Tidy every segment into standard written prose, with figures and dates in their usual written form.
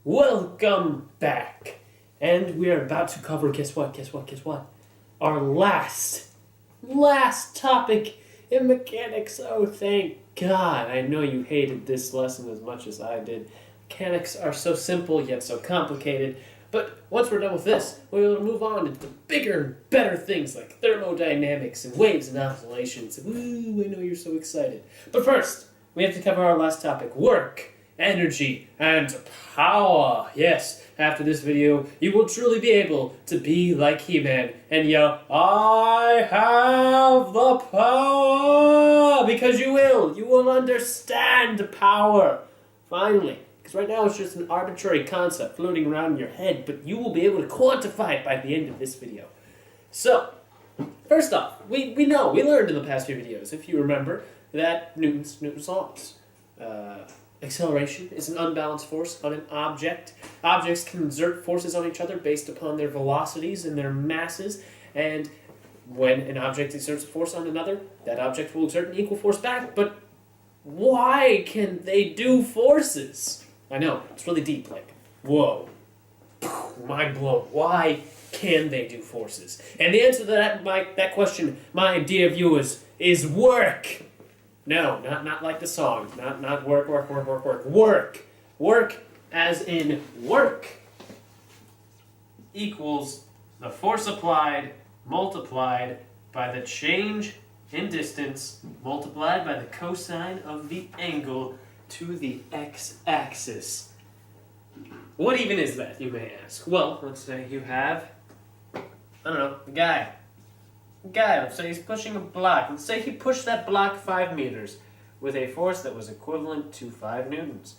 Welcome back. And we are about to cover, guess what? Our last topic in mechanics. Oh, thank God. I know you hated this lesson as much as I did. Mechanics are so simple yet so complicated. But once we're done with this, we're able to move on into the bigger and better things like thermodynamics and waves and oscillations. Woo, I know you're so excited. But first, we have to cover our last topic, work, energy, and power. Yes, after this video, you will truly be able to be like He-Man and yell, I have the power! Because you will understand power. Finally. Because right now it's just an arbitrary concept floating around in your head, but you will be able to quantify it by the end of this video. So, first off, we learned in the past few videos, if you remember, that Newton's laws. Acceleration is an unbalanced force on an object. Objects can exert forces on each other based upon their velocities and their masses, and when an object exerts a force on another, that object will exert an equal force back, but why can they do forces? I know, it's really deep, like, whoa, mind blown. Why can they do forces? And the answer to that question, my dear viewers, is work. No, not like the song. Not work. Work as in work equals the force applied multiplied by the change in distance multiplied by the cosine of the angle to the x-axis. What even is that, you may ask? Well, let's say you have, I don't know, a guy, let's say he's pushing a block. Let's say he pushed that block 5 meters with a force that was equivalent to 5 newtons.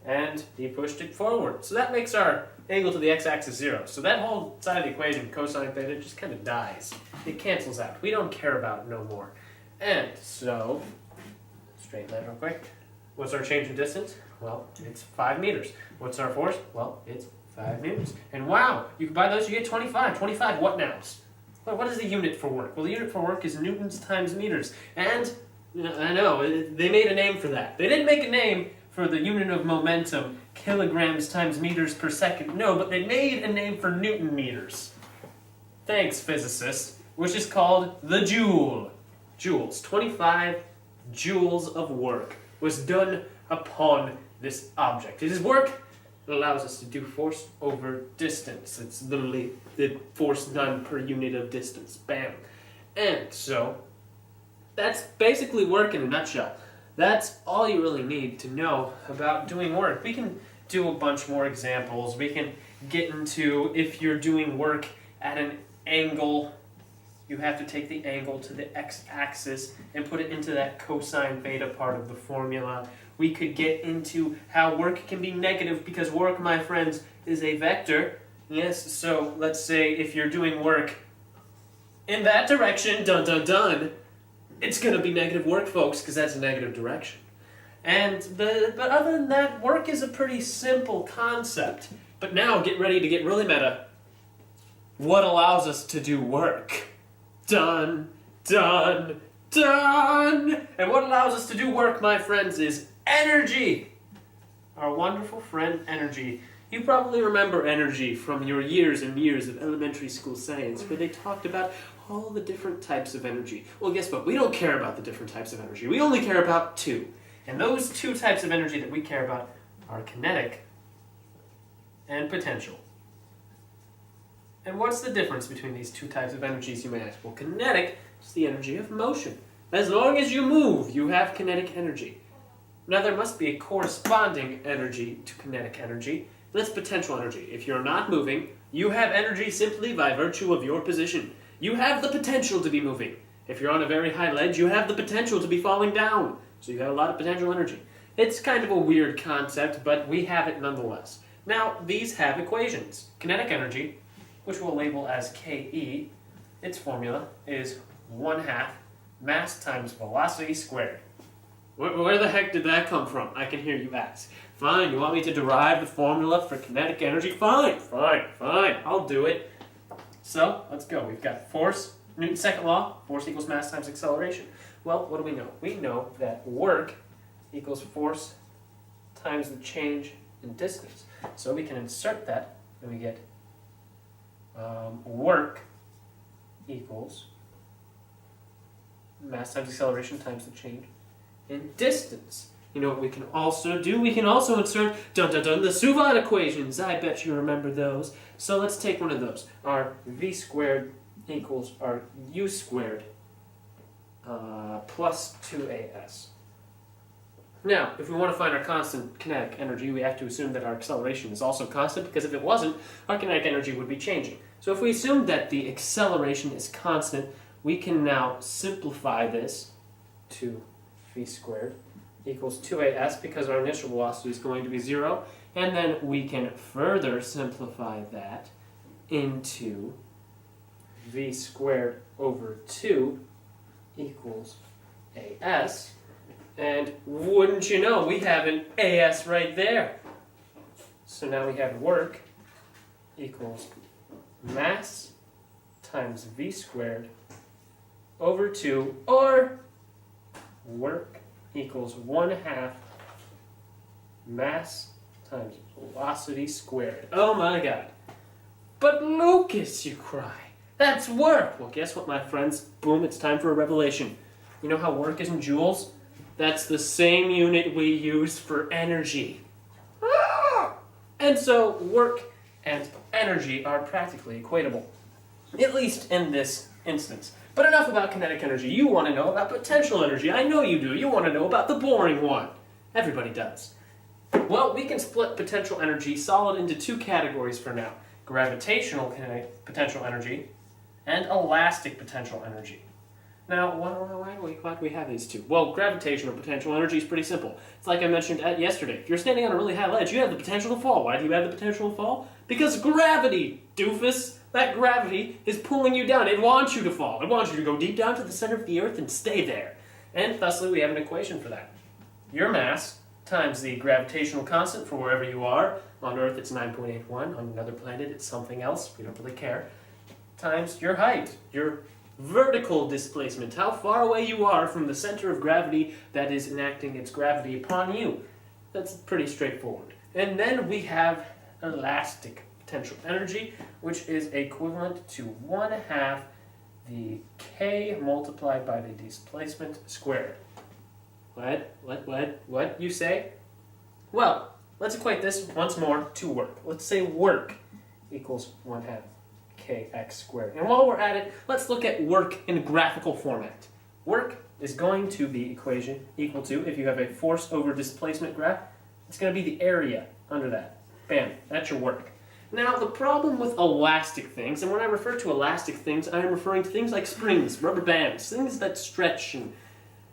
And he pushed it forward. So that makes our angle to the x-axis 0. So that whole side of the equation, cosine theta, just kind of dies. It cancels out. We don't care about it no more. And so, straighten that real quick. What's our change in distance? Well, it's 5 meters. What's our force? Well, it's 5 newtons. And wow, you can buy those, you get 25. 25 what nows? What is the unit for work? Well, the unit for work is newtons times meters. And, I know, they made a name for that. They didn't make a name for the unit of momentum, kilograms times meters per second. No, but they made a name for Newton meters. Thanks, physicists. Which is called the joule. Joules. 25 joules of work was done upon this object. It is work that allows us to do force over distance. It's literally the force done per unit of distance. Bam. And so, that's basically work in a nutshell. That's all you really need to know about doing work. We can do a bunch more examples. We can get into if you're doing work at an angle, you have to take the angle to the x-axis and put it into that cosine theta part of the formula. We could get into how work can be negative because work, my friends, is a vector. Yes, so let's say if you're doing work in that direction, it's going to be negative work, folks, because that's a negative direction. But other than that, work is a pretty simple concept. But now, get ready to get really meta. What allows us to do work? Done. And what allows us to do work, my friends, is energy. Our wonderful friend, energy. You probably remember energy from your years and years of elementary school science, where they talked about all the different types of energy. Well, guess what? We don't care about the different types of energy. We only care about 2. And those 2 types of energy that we care about are kinetic and potential. And what's the difference between these 2 types of energies, you may ask? Well, kinetic is the energy of motion. As long as you move, you have kinetic energy. Now, there must be a corresponding energy to kinetic energy. That's potential energy. If you're not moving, you have energy simply by virtue of your position. You have the potential to be moving. If you're on a very high ledge, you have the potential to be falling down. So you have a lot of potential energy. It's kind of a weird concept, but we have it nonetheless. Now, these have equations. Kinetic energy, which we'll label as Ke, its formula is 1/2 mass times velocity squared. Where the heck did that come from? I can hear you ask. Fine, you want me to derive the formula for kinetic energy? Fine, I'll do it. So, let's go. We've got force, Newton's second law, force equals mass times acceleration. Well, what do we know? We know that work equals force times the change in distance. So we can insert that, and we get work equals mass times acceleration times the change in distance. You know what we can also do? We can also insert the Suvat equations. I bet you remember those. So let's take one of those. Our v squared equals our u squared plus 2as. Now, if we want to find our constant kinetic energy, we have to assume that our acceleration is also constant, because if it wasn't, our kinetic energy would be changing. So if we assume that the acceleration is constant, we can now simplify this to v squared equals 2as, because our initial velocity is going to be 0, and then we can further simplify that into v squared over 2 equals as, and wouldn't you know, we have an as right there. So now we have work equals mass times v squared over 2, or work equals 1/2 mass times velocity squared. Oh my god. But Lucas, you cry. That's work. Well, guess what, my friends? Boom, it's time for a revelation. You know how work is in joules? That's the same unit we use for energy. Ah! And so work and energy are practically equatable, at least in this instance. But enough about kinetic energy. You want to know about potential energy. I know you do. You want to know about the boring one. Everybody does. Well, we can split potential energy solid into two categories for now. Gravitational potential energy and elastic potential energy. Now, why do we have these two? Well, gravitational potential energy is pretty simple. It's like I mentioned yesterday. If you're standing on a really high ledge, you have the potential to fall. Why do you have the potential to fall? Because gravity, doofus. That gravity is pulling you down. It wants you to fall. It wants you to go deep down to the center of the earth and stay there. And thusly, we have an equation for that. Your mass times the gravitational constant for wherever you are. On Earth, it's 9.81. On another planet, it's something else. We don't really care. Times your height, your vertical displacement, how far away you are from the center of gravity that is enacting its gravity upon you. That's pretty straightforward. And then we have elastic potential energy, which is equivalent to 1/2 the k multiplied by the displacement squared. What, you say? Well, let's equate this once more to work. Let's say work equals 1/2 kx squared. And while we're at it, let's look at work in graphical format. Work is going to be equation equal to, if you have a force over displacement graph, it's going to be the area under that. Bam, that's your work. Now, the problem with elastic things, and when I refer to elastic things, I am referring to things like springs, rubber bands, things that stretch and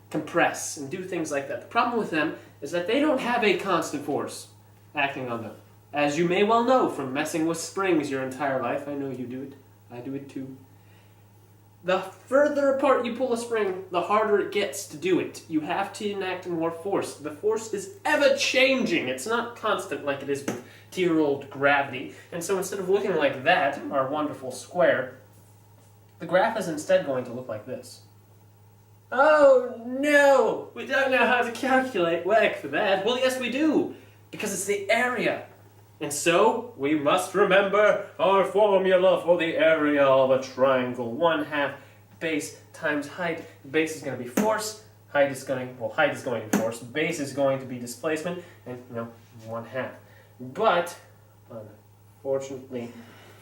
compress and do things like that. The problem with them is that they don't have a constant force acting on them. As you may well know from messing with springs your entire life, I know you do it, I do it too. The further apart you pull a spring, the harder it gets to do it. You have to enact more force. The force is ever-changing. It's not constant like it is with dear-old gravity. And so instead of looking like that, our wonderful square, the graph is instead going to look like this. Oh no! We don't know how to calculate work for that. Well, yes we do, because it's the area. And so, we must remember our formula for the area of a triangle. 1/2 base times height. Base is going to be force. Height is going to be force. Base is going to be displacement. And, 1/2. But, unfortunately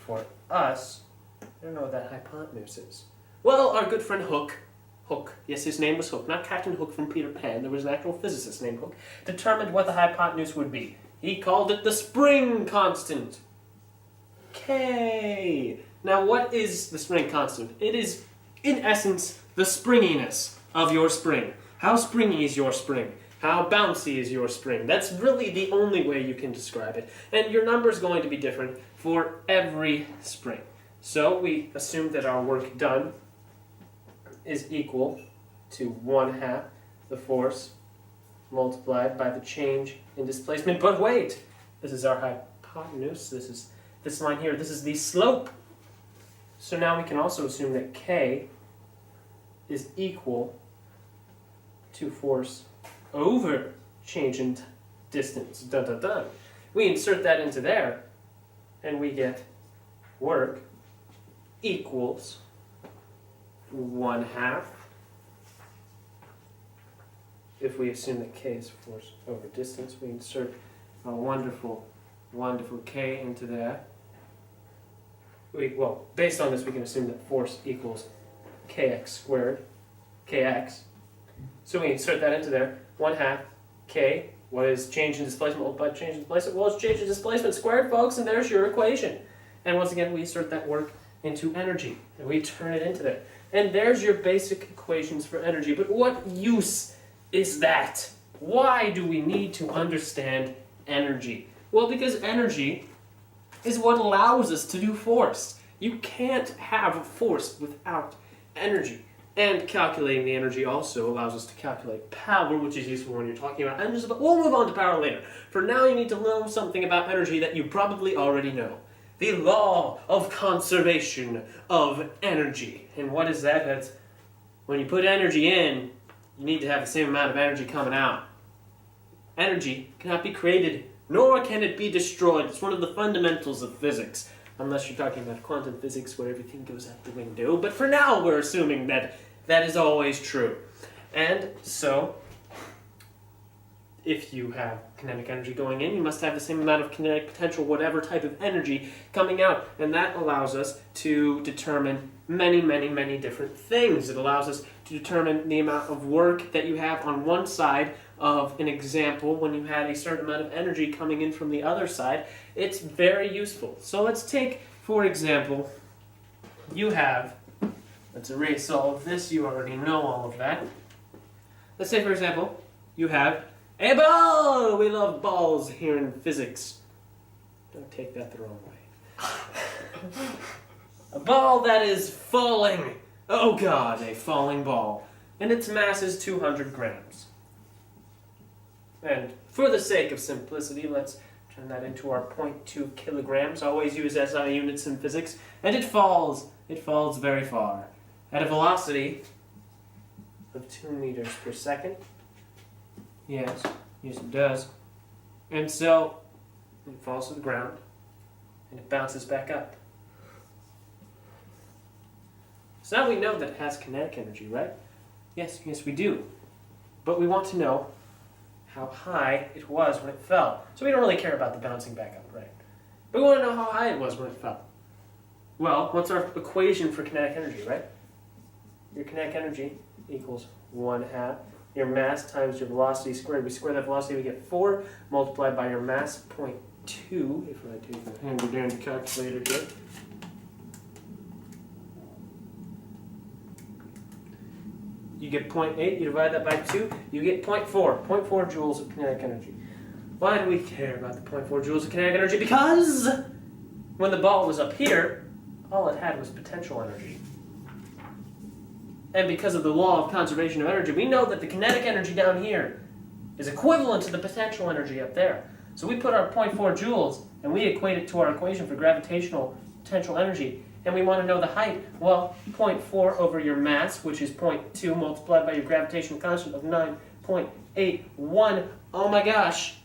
for us, I don't know what that hypotenuse is. Well, our good friend Hooke, yes, his name was Hooke, not Captain Hook from Peter Pan, there was an actual physicist named Hooke, determined what the hypotenuse would be. He called it the spring constant. K. Now, what is the spring constant? It is, in essence, the springiness of your spring. How springy is your spring? How bouncy is your spring? That's really the only way you can describe it. And your number is going to be different for every spring. So we assume that our work done is equal to 1/2 the force multiplied by the change in displacement. But wait, this is our hypotenuse, this is this line here, this is the slope. So now we can also assume that K is equal to force over change in distance. We insert that into there, and we get work equals 1/2. If we assume that k is force over distance, we insert a wonderful, wonderful k into there. Well, based on this, we can assume that force equals kx squared, kx. So we insert that into there, 1/2 k. What is change in displacement multiplied by change in displacement? Well, it's change in displacement squared, folks, and there's your equation. And once again, we insert that work into energy, and we turn it into there. And there's your basic equations for energy. But what use is that? Why do we need to understand energy? Well, because energy is what allows us to do force. You can't have force without energy. And calculating the energy also allows us to calculate power, which is useful when you're talking about energy, but we'll move on to power later. For now, you need to know something about energy that you probably already know. The law of conservation of energy. And what is that? That's when you put energy in, you need to have the same amount of energy coming out. Energy cannot be created, nor can it be destroyed. It's one of the fundamentals of physics. Unless you're talking about quantum physics where everything goes out the window. But for now, we're assuming that that is always true. And so, if you have kinetic energy going in, you must have the same amount of kinetic potential, whatever type of energy coming out. And that allows us to determine many, many, many different things. It allows us to determine the amount of work that you have on one side of an example when you had a certain amount of energy coming in from the other side. It's very useful. So let's take, for example, let's erase all of this, you already know all of that. Let's say, for example, you have a ball! We love balls here in physics. Don't take that the wrong way. A ball that is falling. Oh God, a falling ball. And its mass is 200 grams. And for the sake of simplicity, let's turn that into our 0.2 kilograms. Always use SI units in physics. And it falls. It falls very far. At a velocity of 2 meters per second. Yes, it does. And so, it falls to the ground, and it bounces back up. So now we know that it has kinetic energy, right? Yes, we do. But we want to know how high it was when it fell. So we don't really care about the bouncing back up, right? But we want to know how high it was when it fell. Well, what's our equation for kinetic energy, right? Your kinetic energy equals 1/2 your mass times your velocity squared. We square that velocity, we get 4 multiplied by your mass, 0.2, if I take the handy dandy calculator here. You get 0.8, you divide that by 2, you get 0.4 joules of kinetic energy. Why do we care about the 0.4 joules of kinetic energy? Because when the ball was up here, all it had was potential energy. And because of the law of conservation of energy, we know that the kinetic energy down here is equivalent to the potential energy up there. So we put our 0.4 joules and we equate it to our equation for gravitational potential energy. And we want to know the height. Well, 0.4 over your mass, which is 0.2 multiplied by your gravitational constant of 9.81. Oh my gosh.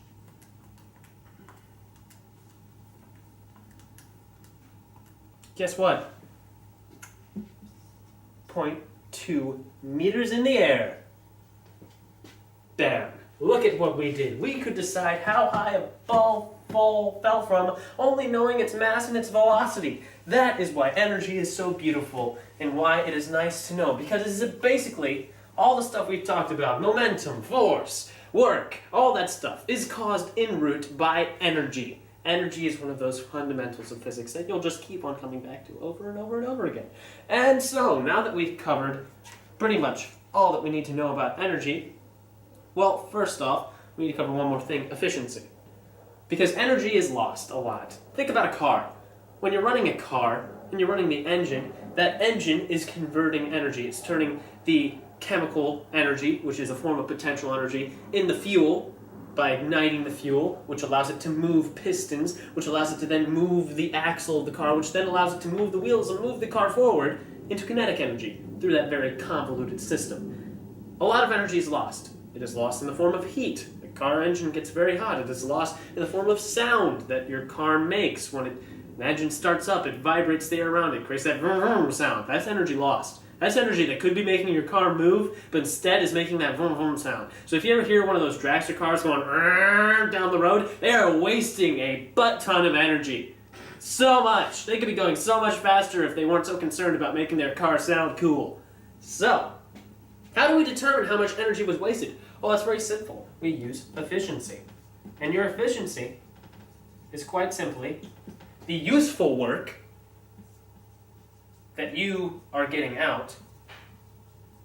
Guess what? 0.2 meters in the air. Bam. Look at what we did. We could decide how high a ball fell from only knowing its mass and its velocity. That is why energy is so beautiful and why it is nice to know, because it is basically all the stuff we've talked about, momentum, force, work, all that stuff is caused en route by energy. Energy is one of those fundamentals of physics that you'll just keep on coming back to over and over and over again. And so, now that we've covered pretty much all that we need to know about energy, well, first off, we need to cover one more thing, efficiency. Because energy is lost a lot. Think about a car. When you're running a car and you're running the engine, that engine is converting energy. It's turning the chemical energy, which is a form of potential energy, in the fuel by igniting the fuel, which allows it to move pistons, which allows it to then move the axle of the car, which then allows it to move the wheels and move the car forward into kinetic energy through that very convoluted system. A lot of energy is lost. It is lost in the form of heat. car engine gets very hot. It is lost in the form of sound that your car makes. When the engine starts up, it vibrates the air around it, creates that vroom vroom sound. That's energy lost. That's energy that could be making your car move, but instead is making that vroom vroom sound. So if you ever hear one of those dragster cars going down the road, they are wasting a butt ton of energy. So much. They could be going so much faster if they weren't so concerned about making their car sound cool. So, how do we determine how much energy was wasted? Well, that's very simple. We use efficiency. And your efficiency is quite simply the useful work that you are getting out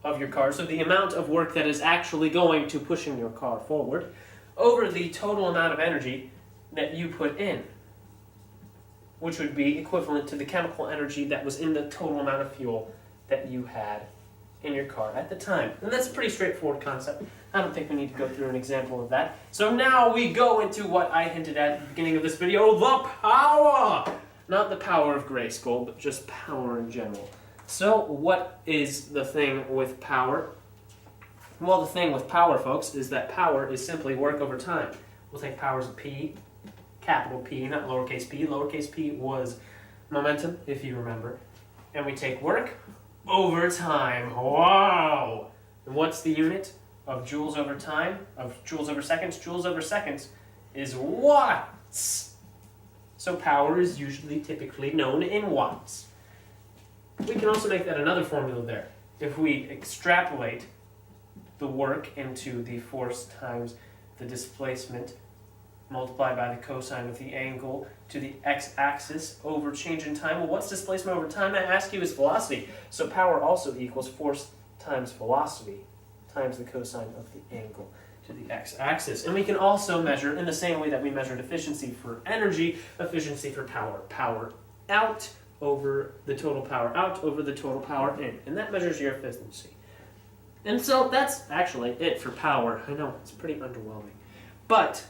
of your car, so the amount of work that is actually going to pushing your car forward, over the total amount of energy that you put in, which would be equivalent to the chemical energy that was in the total amount of fuel that you had in your car at the time. And that's a pretty straightforward concept. I don't think we need to go through an example of that. So now we go into what I hinted at the beginning of this video, the power! Not the power of Grayskull, but just power in general. So what is the thing with power? Well, the thing with power, folks, is that power is simply work over time. We'll take powers of P, capital P, not lowercase p. Lowercase p was momentum, if you remember. And we take work over time. Wow! And what's the unit of joules over time? Of joules over seconds? Joules over seconds is watts. So power is typically known in watts. We can also make that another formula there. If we extrapolate the work into the force times the displacement multiplied by the cosine of the angle to the x-axis over change in time. Well, what's displacement over time? I ask you is velocity. So power also equals force times velocity times the cosine of the angle to the x-axis. And we can also measure, in the same way that we measured efficiency for energy, efficiency for power. Power out over the total power out over the total power in. And that measures your efficiency. And so that's actually it for power. I know, it's pretty underwhelming. But,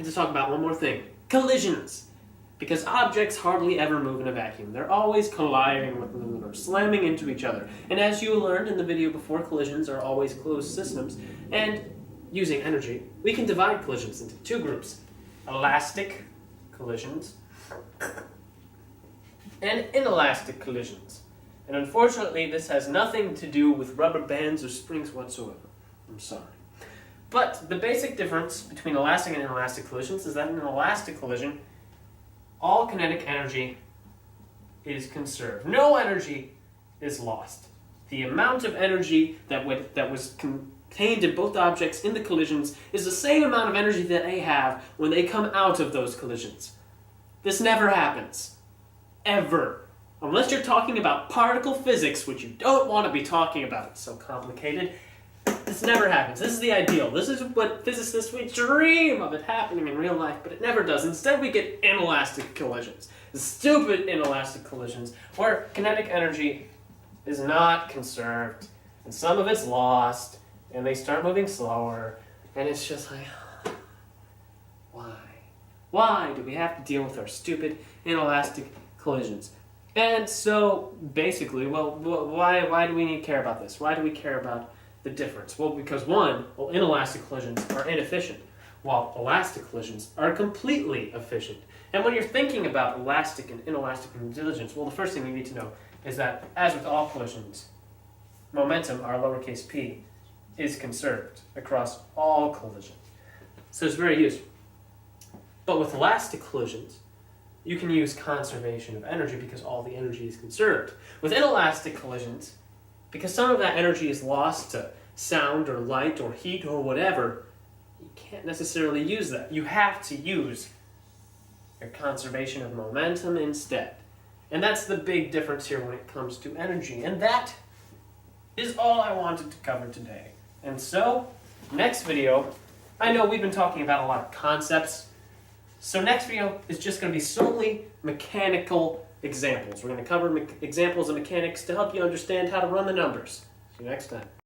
to talk about one more thing. Collisions. Because objects hardly ever move in a vacuum. They're always colliding with one another, slamming into each other. And as you learned in the video before, collisions are always closed systems. And using energy, we can divide collisions into two groups. Elastic collisions and inelastic collisions. And unfortunately, this has nothing to do with rubber bands or springs whatsoever. I'm sorry. But the basic difference between elastic and inelastic collisions is that in an elastic collision, all kinetic energy is conserved. No energy is lost. The amount of energy that was contained in both objects in the collisions is the same amount of energy that they have when they come out of those collisions. This never happens. Ever. Unless you're talking about particle physics, which you don't want to be talking about. It's so complicated. This never happens. This is the ideal. This is what physicists we dream of it happening in real life, but it never does. Instead, we get inelastic collisions. Stupid inelastic collisions, where kinetic energy is not conserved, and some of it's lost, and they start moving slower, and it's just like, why? Why do we have to deal with our stupid inelastic collisions? And so, basically, well, why do we need to care about this? Why do we care about the difference? Well, because inelastic collisions are inefficient, while elastic collisions are completely efficient. And when you're thinking about elastic and inelastic collisions, well, the first thing you need to know is that, as with all collisions, momentum, our lowercase p, is conserved across all collisions. So it's very useful. But with elastic collisions, you can use conservation of energy because all the energy is conserved. With inelastic collisions, because some of that energy is lost to sound or light or heat or whatever, you can't necessarily use that. You have to use your conservation of momentum instead. And that's the big difference here when it comes to energy. And that is all I wanted to cover today. And so, next video, I know we've been talking about a lot of concepts, so next video is just going to be solely mechanical examples. We're going to cover examples of mechanics to help you understand how to run the numbers. See you next time.